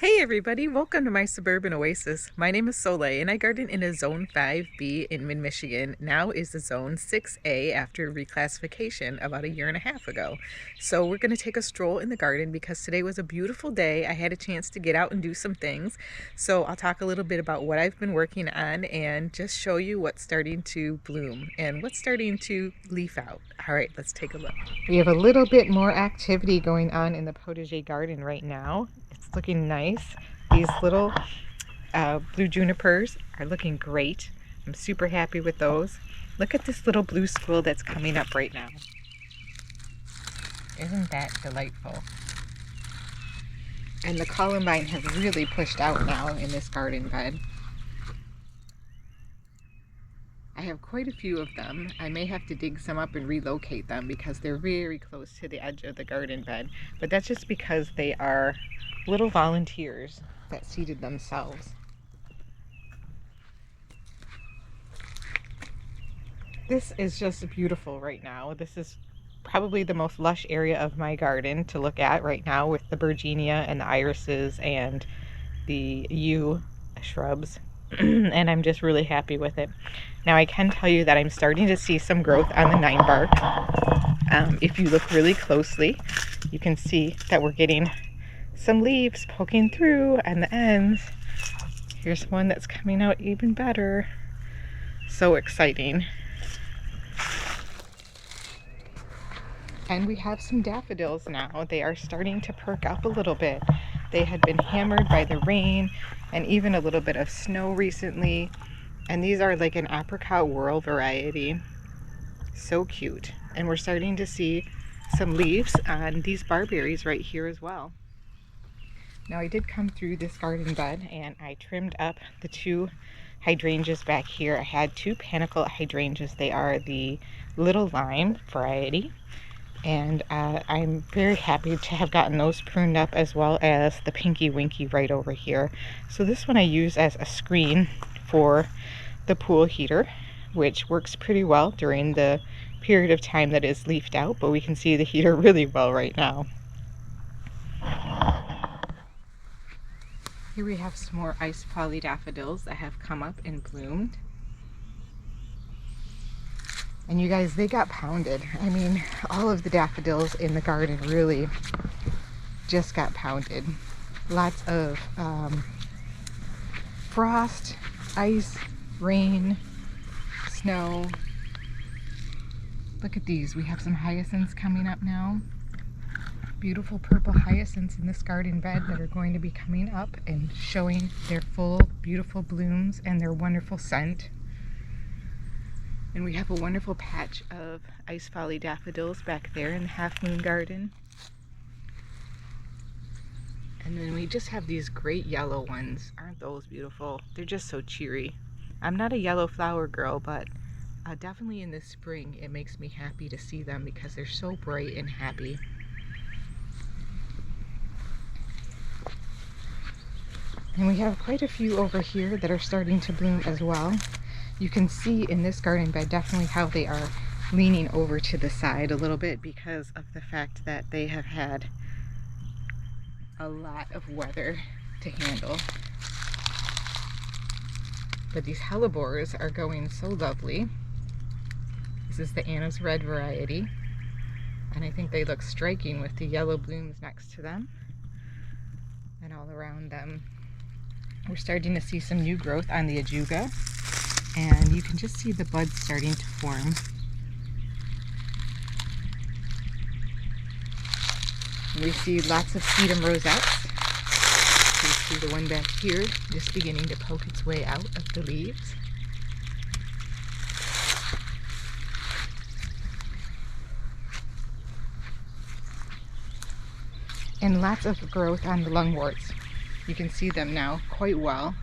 Hey everybody, welcome to my suburban oasis. My name is Soleil and I garden in a Zone 5B in mid-Michigan. Now is the Zone 6A after reclassification about a year and a half ago. So we're going to take a stroll in the garden because today was a beautiful day. I had a chance to get out and do some things. So I'll talk a little bit about what I've been working on and just show you what's starting to bloom and what's starting to leaf out. All right, let's take a look. We have a little bit more activity going on in the potager garden right now. It's looking nice. These little blue junipers are looking great. I'm super happy with those. Look at this little blue squill that's coming up right now. Isn't that delightful? And the columbine have really pushed out now in this garden bed. I have quite a few of them. I may have to dig some up and relocate them because they're very close to the edge of the garden bed. But that's just because they are little volunteers that seeded themselves. This is just beautiful right now. This is probably the most lush area of my garden to look at right now with the Virginia and the irises and the yew shrubs. And I'm just really happy with it. Now I can tell you that I'm starting to see some growth on the 9-bark. If you look really closely, you can see that we're getting some leaves poking through on the ends. Here's one that's coming out even better. So exciting. And we have some daffodils now. They are starting to perk up a little bit. They had been hammered by the rain and even a little bit of snow recently. And these are like an apricot whirl variety. So cute. And we're starting to see some leaves on these barberries right here as well. Now I did come through this garden bed and I trimmed up the 2 hydrangeas back here. I had 2 panicle hydrangeas. They are the little lime variety. And I'm very happy to have gotten those pruned up, as well as the Pinky Winky right over here. So this one I use as a screen for the pool heater, which works pretty well during the period of time that is leafed out, but we can see the heater really well right now. Here we have some more ice poly daffodils that have come up and bloomed. And you guys, they got pounded. I mean, all of the daffodils in the garden really just got pounded. Lots of frost, ice, rain, snow. Look at these. We have some hyacinths coming up now. Beautiful purple hyacinths in this garden bed that are going to be coming up and showing their full, beautiful blooms and their wonderful scent. And we have a wonderful patch of ice folly daffodils back there in the half moon garden. And then we just have these great yellow ones. Aren't those beautiful? They're just so cheery. I'm not a yellow flower girl, but definitely in the spring it makes me happy to see them because they're so bright and happy. And we have quite a few over here that are starting to bloom as well. You can see in this garden bed definitely how they are leaning over to the side a little bit because of the fact that they have had a lot of weather to handle. But these hellebores are going so lovely. This is the Anna's Red variety. And I think they look striking with the yellow blooms next to them and all around them. We're starting to see some new growth on the ajuga. And you can just see the buds starting to form. We see lots of sedum rosettes. You see the one back here just beginning to poke its way out of the leaves. And lots of growth on the lungworts. You can see them now quite well,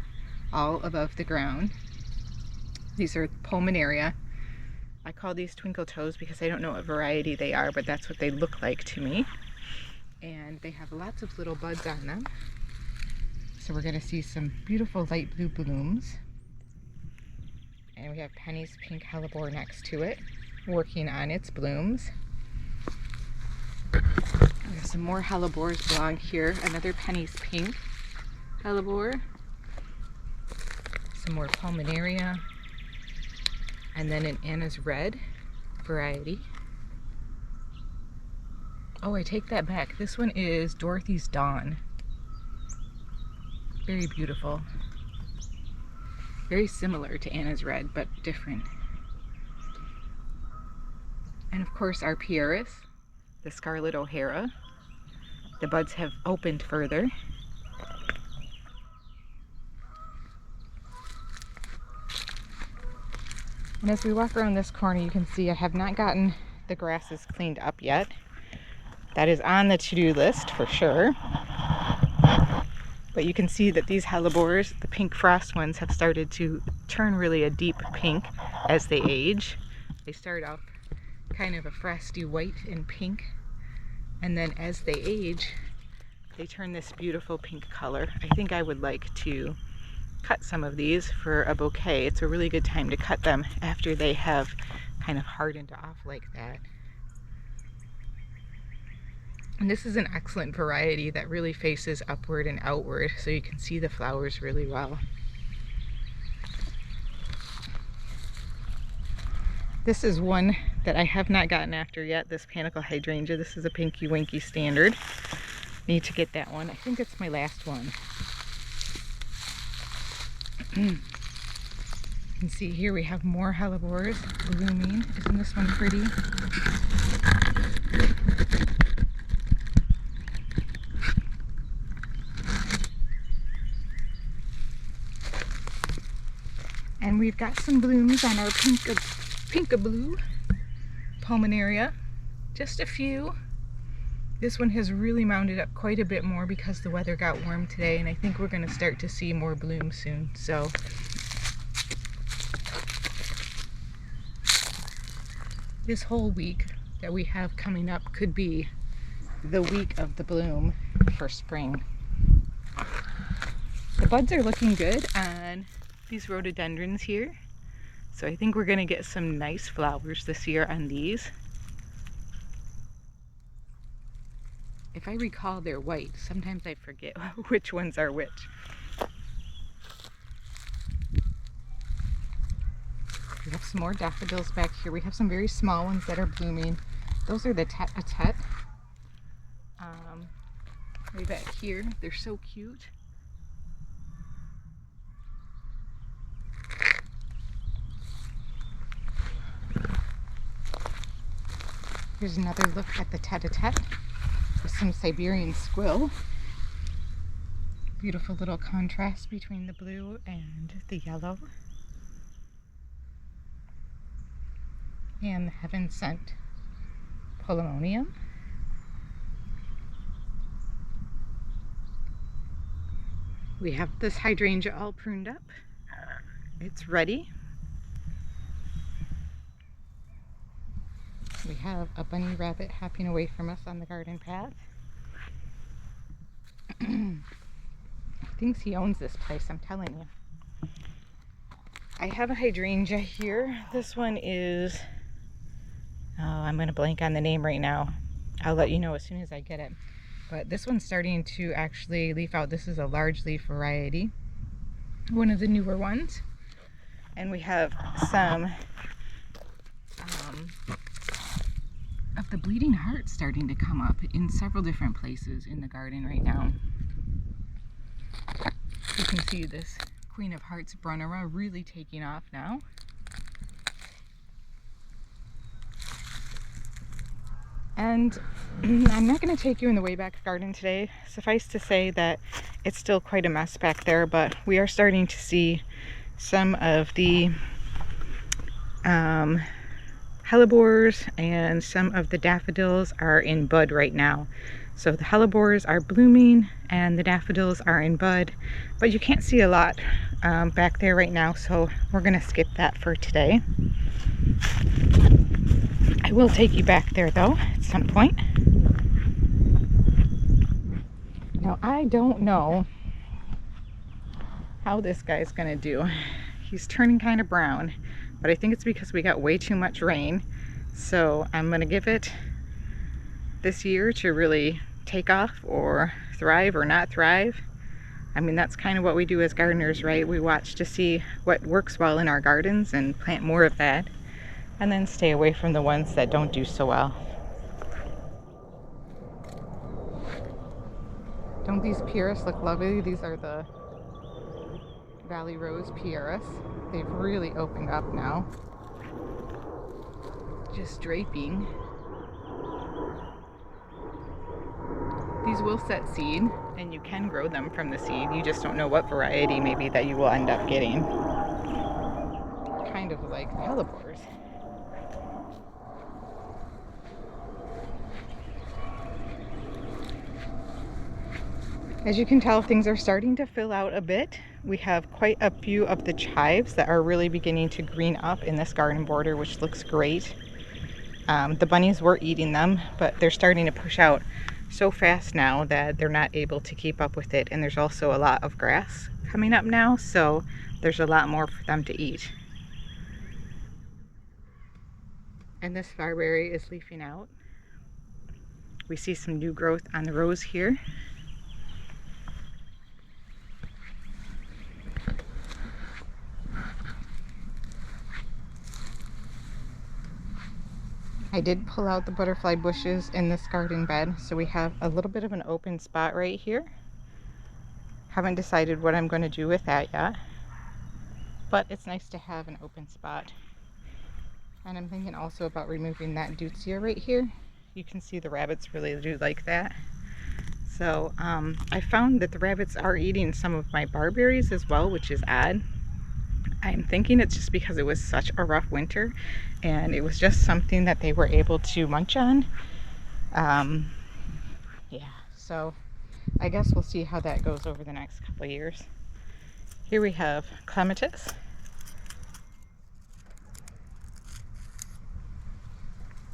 all above the ground. These are pulmonaria. I call these twinkle toes because I don't know what variety they are, but that's what they look like to me. And they have lots of little buds on them. So we're going to see some beautiful light blue blooms. And we have Penny's pink hellebore next to it, working on its blooms. We have some more hellebores along here, another Penny's pink. hellebore, some more pulmonaria, and then an Anna's Red variety. Oh, I take that back. This one is Dorothy's Dawn. Very beautiful. Very similar to Anna's Red, but different. And of course our Pieris, the Scarlet O'Hara. The buds have opened further. And as we walk around this corner, you can see I have not gotten the grasses cleaned up yet. That is on the to-do list for sure. But you can see that these hellebores, the pink frost ones, have started to turn really a deep pink as they age. They start off kind of a frosty white and pink, and then as they age, they turn this beautiful pink color. I think I would like to cut some of these for a bouquet. It's a really good time to cut them after they have kind of hardened off like that. And this is an excellent variety that really faces upward and outward, so you can see the flowers really well. This is one that I have not gotten after yet, this panicle hydrangea. This is a Pinky Winky standard. Need to get that one. I think it's my last one. You can see here we have more hellebores blooming. Isn't this one pretty? And we've got some blooms on our Pinkaboo pulmonaria. Just a few. This one has really mounted up quite a bit more because the weather got warm today, and I think we're going to start to see more bloom soon. So this whole week that we have coming up could be the week of the bloom for spring. The buds are looking good on these rhododendrons here, so I think we're going to get some nice flowers this year on these. If I recall, they're white. Sometimes I forget which ones are which. We have some more daffodils back here. We have some very small ones that are blooming. Those are the tete-a-tete. Way back here, they're so cute. Here's another look at the tete-a-tete with some Siberian squill. Beautiful little contrast between the blue and the yellow. And the heaven sent polemonium. We have this hydrangea all pruned up. It's ready. We have a bunny rabbit hopping away from us on the garden path. Thinks he owns this place, I'm telling you. I have a hydrangea here. This one is, oh, I'm going to blank on the name right now. I'll let you know as soon as I get it. But this one's starting to actually leaf out. This is a large leaf variety, one of the newer ones. And we have some of the bleeding heart starting to come up in several different places in the garden right now. You can see this Queen of Hearts Brunnera really taking off now. And I'm not going to take you in the way back garden today. Suffice to say that it's still quite a mess back there, but we are starting to see some of the hellebores and some of the daffodils are in bud right now. So the hellebores are blooming and the daffodils are in bud, but you can't see a lot back there right now, so we're going to skip that for today. I will take you back there though at some point. Now I don't know how this guy's going to do. He's turning kind of brown, but I think it's because we got way too much rain. So I'm going to give it this year to really take off or thrive or not thrive. I mean, that's kind of what we do as gardeners, right? We watch to see what works well in our gardens and plant more of that, and then stay away from the ones that don't do so well. Don't these pieris look lovely? These are the Valley Rose pieris. They've really opened up now. Just draping. These will set seed, and you can grow them from the seed. You just don't know what variety maybe that you will end up getting. Kind of like hellebores. As you can tell, things are starting to fill out a bit. We have quite a few of the chives that are really beginning to green up in this garden border, which looks great. The bunnies were eating them, but they're starting to push out so fast now that they're not able to keep up with it. And there's also a lot of grass coming up now, so there's a lot more for them to eat. And this barberry is leafing out. We see some new growth on the rose here. I did pull out the butterfly bushes in this garden bed, so we have a little bit of an open spot right here. Haven't decided what I'm going to do with that yet, but it's nice to have an open spot. And I'm thinking also about removing that deutzia right here. You can see the rabbits really do like that. So I found that the rabbits are eating some of my barberries as well, which is odd. I'm thinking it's just because it was such a rough winter and it was just something that they were able to munch on. Yeah, so I guess we'll see how that goes over the next couple of years. Here we have clematis.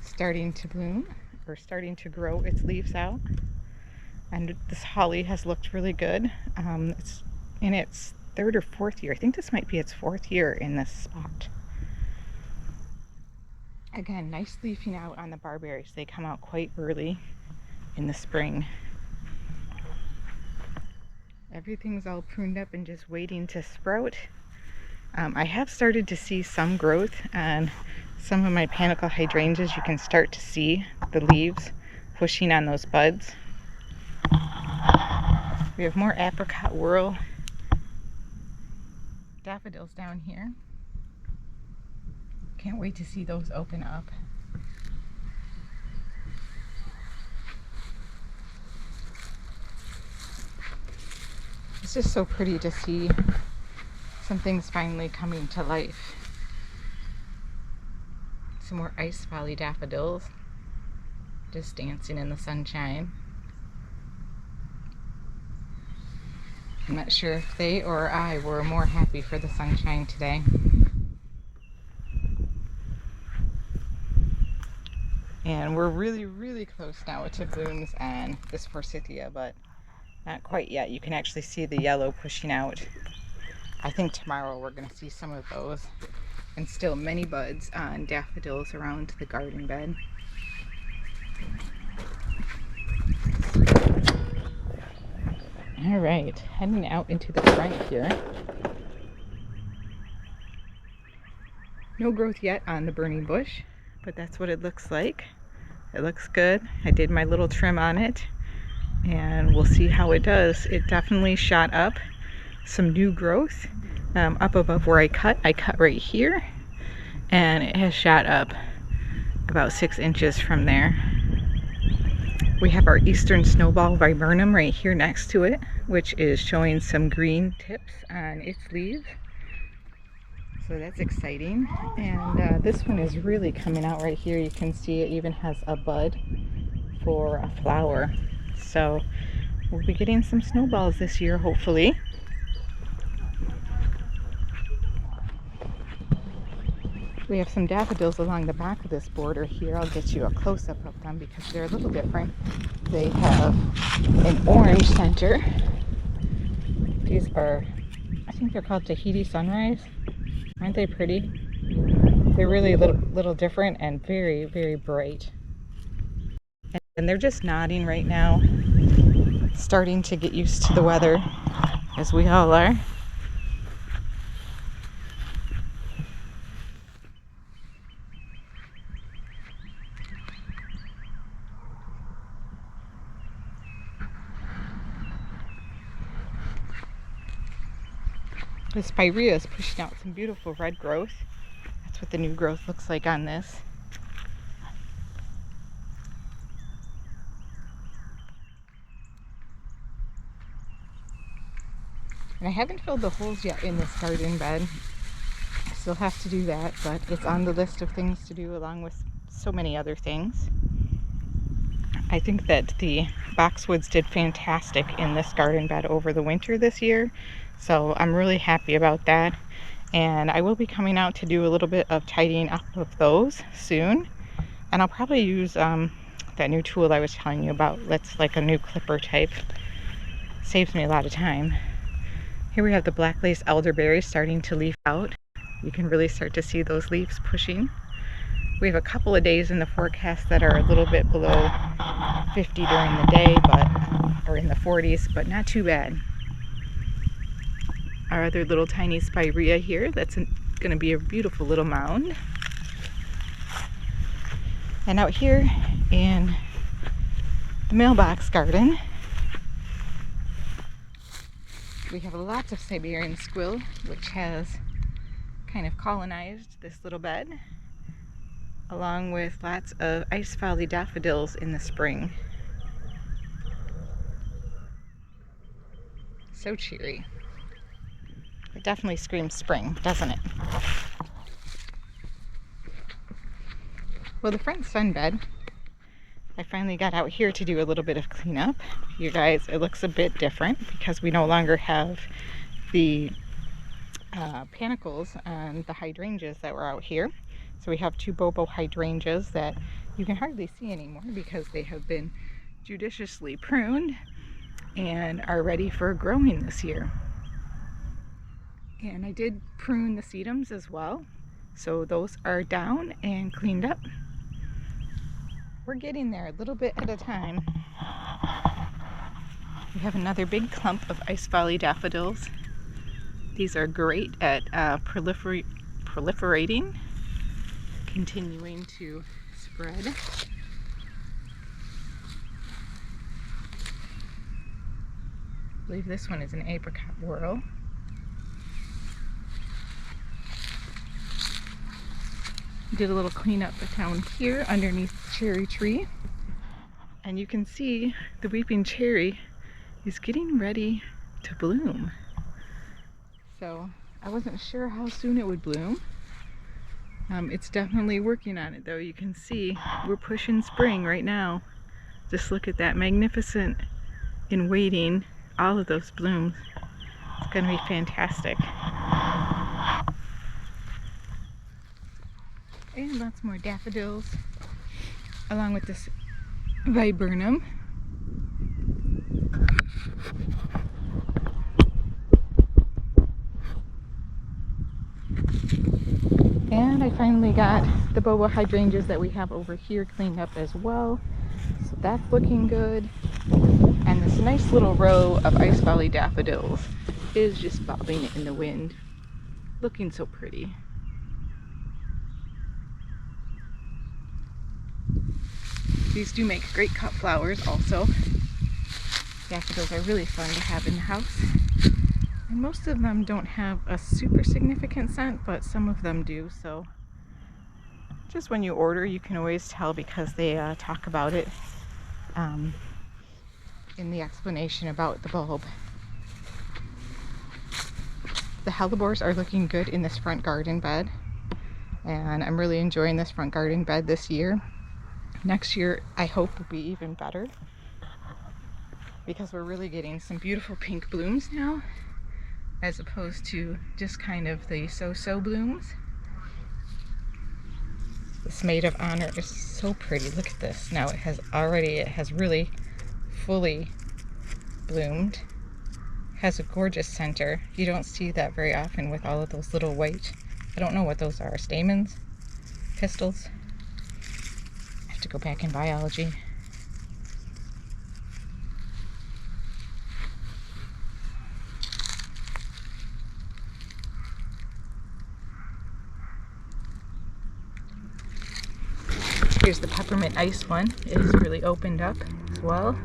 Starting to bloom, or starting to grow its leaves out. And this holly has looked really good. It's in its third or fourth year. I think this might be its fourth year in this spot. Again, nice leafing out on the barberries. They come out quite early in the spring. Everything's all pruned up and just waiting to sprout. I have started to see some growth on some of my panicle hydrangeas. You can start to see the leaves pushing on those buds. We have more apricot whirl daffodils down here. Can't wait to see those open up. It's just so pretty to see some things finally coming to life. Some more ice valley daffodils just dancing in the sunshine. I'm not sure if they or I were more happy for the sunshine today. And we're really, really close now to blooms on this forsythia, but not quite yet. You can actually see the yellow pushing out. I think tomorrow we're going to see some of those. And still many buds on daffodils around the garden bed. All right, heading out into the front here. No growth yet on the burning bush, but that's what it looks like. It looks good. I did my little trim on it, and we'll see how it does. It definitely shot up some new growth up above where I cut. I cut right here, and it has shot up about 6 inches from there. We have our eastern snowball viburnum right here next to it, which is showing some green tips on its leaves. So that's exciting. And this one is really coming out right here. You can see it even has a bud for a flower. So we'll be getting some snowballs this year, hopefully. We have some daffodils along the back of this border here. I'll get you a close-up of them because they're a little different. They have an orange center. These are, I think they're called Tahiti Sunrise. Aren't they pretty? They're really a little different and very, very bright. And they're just nodding right now, starting to get used to the weather. as we all are. The spirea is pushing out some beautiful red growth. That's what the new growth looks like on this. And I haven't filled the holes yet in this garden bed. I still have to do that, but it's on the list of things to do along with so many other things. I think that the boxwoods did fantastic in this garden bed over the winter this year, so I'm really happy about that. And I will be coming out to do a little bit of tidying up of those soon, and I'll probably use that new tool I was telling you about. That's like a new clipper type. Saves me a lot of time. Here we have the black lace elderberry starting to leaf out. You can really start to see those leaves pushing. We have a couple of days in the forecast that are a little bit below 50 during the day, or in the 40s, but not too bad. Our other little tiny spirea here, that's going to be a beautiful little mound. And out here in the mailbox garden, we have lots of Siberian squill, which has kind of colonized this little bed, along with lots of ice folly daffodils in the spring. So cheery. It definitely screams spring, doesn't it? Well, the front sun bed, I finally got out here to do a little bit of cleanup. You guys, it looks a bit different because we no longer have the panicles on the hydrangeas that were out here. So we have two bobo hydrangeas that you can hardly see anymore because they have been judiciously pruned and are ready for growing this year. And I did prune the sedums as well, so those are down and cleaned up. We're getting there a little bit at a time. We have another big clump of ice folly daffodils. These are great at proliferating, continuing to spread. I believe this one is an apricot whorl. Did a little cleanup down here underneath the cherry tree, and you can see the weeping cherry is getting ready to bloom. So I wasn't sure how soon it would bloom. It's definitely working on it though. You can see we're pushing spring right now. Just look at that, magnificent in waiting, all of those blooms. It's going to be fantastic. And lots more daffodils, along with this viburnum. And I finally got the boba hydrangeas that we have over here cleaned up as well. So that's looking good. And this nice little row of ice folly daffodils is just bobbing in the wind, looking so pretty. These do make great cut flowers also. Daffodils are really fun to have in the house. And most of them don't have a super significant scent, but some of them do, so just when you order you can always tell because they talk about it in the explanation about the bulb. The hellebores are looking good in this front garden bed, and I'm really enjoying this front garden bed this year. Next year I hope will be even better because we're really getting some beautiful pink blooms now, as opposed to just kind of the so-so blooms. This Maid of Honor is so pretty. Look at this. Now it has really fully bloomed. Has a gorgeous center. You don't see that very often with all of those little white, I don't know what those are, stamens? Pistils? I have to go back in biology. Here's the peppermint ice one. It has really opened up as well.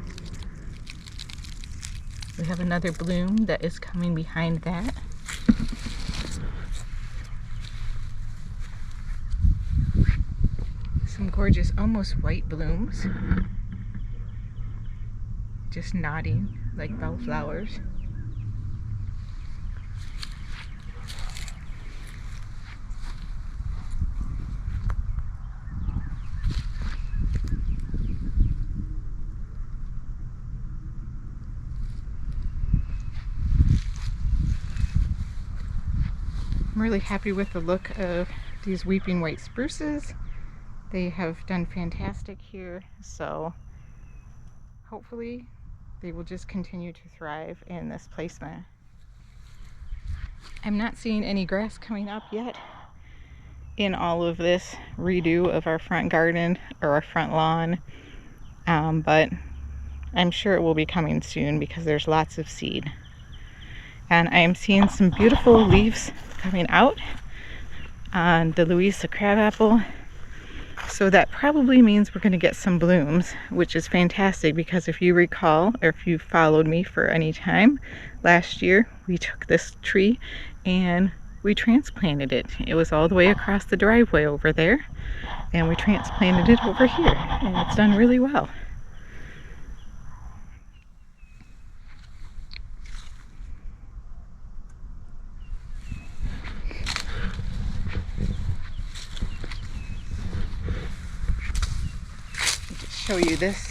We have another bloom that is coming behind that. Some gorgeous, almost white blooms. Just nodding like bellflowers. I'm really happy with the look of these weeping white spruces. They have done fantastic here, so hopefully they will just continue to thrive in this placement. I'm not seeing any grass coming up yet in all of this redo of our front garden or our front lawn, but I'm sure it will be coming soon because there's lots of seed. And I am seeing some beautiful leaves coming out on the Louisa crabapple. So that probably means we're going to get some blooms, which is fantastic because if you recall, or if you followed me for any time, last year we took this tree and we transplanted it. It was all the way across the driveway over there, and we transplanted it over here, and it's done really well. Show you this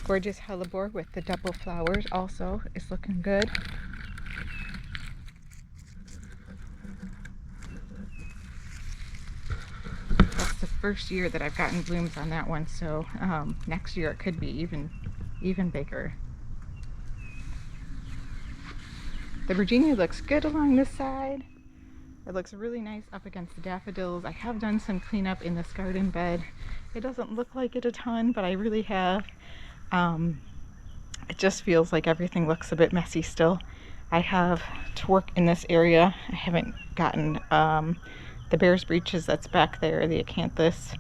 gorgeous hellebore with the double flowers also is looking good. That's the first year that I've gotten blooms on that one, so next year it could be even bigger. The Virginia looks good along this side. It looks really nice up against the daffodils. I have done some cleanup in this garden bed. It doesn't look like it a ton, but I really have. It just feels like everything looks a bit messy still. I have to work in this area. I haven't gotten the bear's breeches that's back there, the acanthus,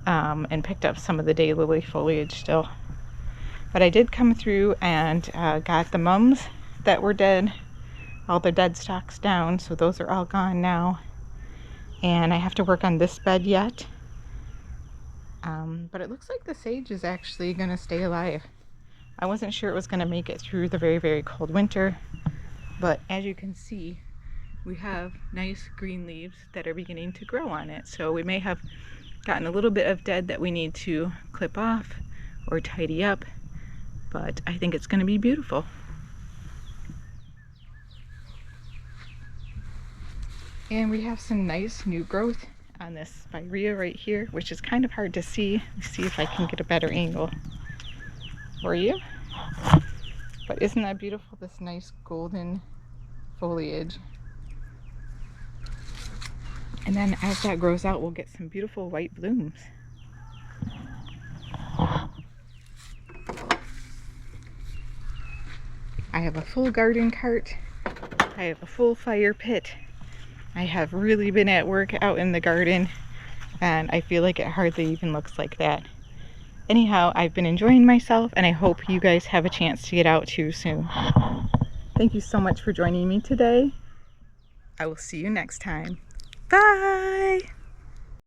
and picked up some of the daylily foliage still. But I did come through and got the mums that were dead, all the dead stalks down, so those are all gone now. And I have to work on this bed yet. But it looks like the sage is actually going to stay alive. I wasn't sure it was going to make it through the very, very cold winter, but as you can see, we have nice green leaves that are beginning to grow on it. So we may have gotten a little bit of dead that we need to clip off or tidy up, but I think it's going to be beautiful. And we have some nice new growth on this spirea right here, which is kind of hard to see. Let's see if I can get a better angle for you. But isn't that beautiful, this nice golden foliage? And then as that grows out, we'll get some beautiful white blooms. I have a full garden cart. I have a full fire pit. I have really been at work out in the garden, and I feel like it hardly even looks like that. Anyhow, I've been enjoying myself, and I hope you guys have a chance to get out too soon. Thank you so much for joining me today. I will see you next time. Bye!